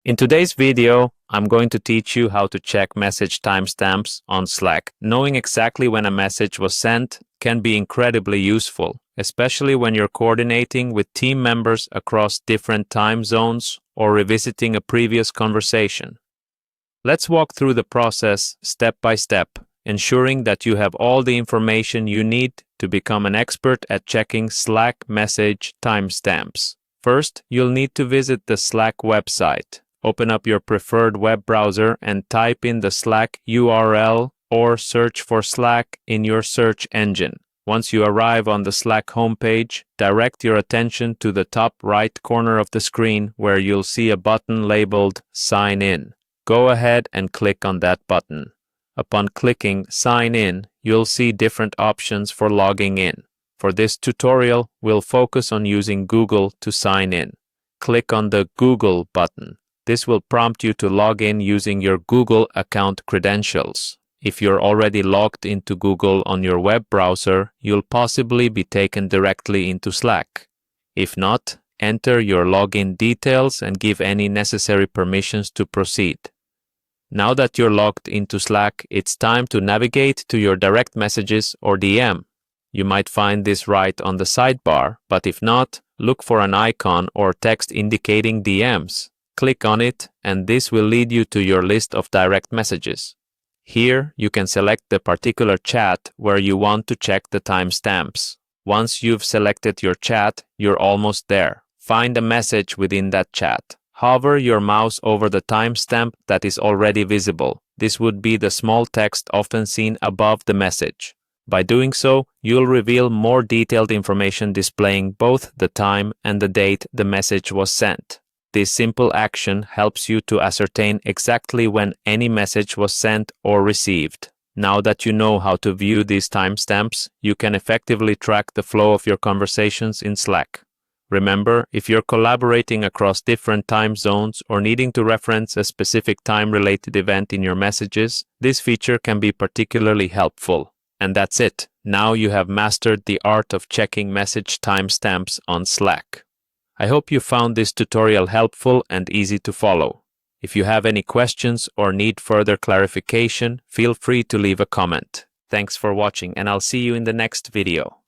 In today's video, I'm going to teach you how to check message timestamps on Slack. Knowing exactly when a message was sent can be incredibly useful, especially when you're coordinating with team members across different time zones or revisiting a previous conversation. Let's walk through the process step by step, ensuring that you have all the information you need to become an expert at checking Slack message timestamps. First, you'll need to visit the Slack website. Open up your preferred web browser and type in the Slack URL or search for Slack in your search engine. Once you arrive on the Slack homepage, direct your attention to the top right corner of the screen where you'll see a button labeled Sign In. Go ahead and click on that button. Upon clicking Sign In, you'll see different options for logging in. For this tutorial, we'll focus on using Google to sign in. Click on the Google button. This will prompt you to log in using your Google account credentials. If you're already logged into Google on your web browser, you'll possibly be taken directly into Slack. If not, enter your login details and give any necessary permissions to proceed. Now that you're logged into Slack, it's time to navigate to your direct messages or DM. You might find this right on the sidebar, but if not, look for an icon or text indicating DMs. Click on it, and this will lead you to your list of direct messages. Here, you can select the particular chat where you want to check the timestamps. Once you've selected your chat, you're almost there. Find a message within that chat. Hover your mouse over the timestamp that is already visible. This would be the small text often seen above the message. By doing so, you'll reveal more detailed information displaying both the time and the date the message was sent. This simple action helps you to ascertain exactly when any message was sent or received. Now that you know how to view these timestamps, you can effectively track the flow of your conversations in Slack. Remember, if you're collaborating across different time zones or needing to reference a specific time-related event in your messages, this feature can be particularly helpful. And that's it. Now you have mastered the art of checking message timestamps on Slack. I hope you found this tutorial helpful and easy to follow. If you have any questions or need further clarification, feel free to leave a comment. Thanks for watching, and I'll see you in the next video.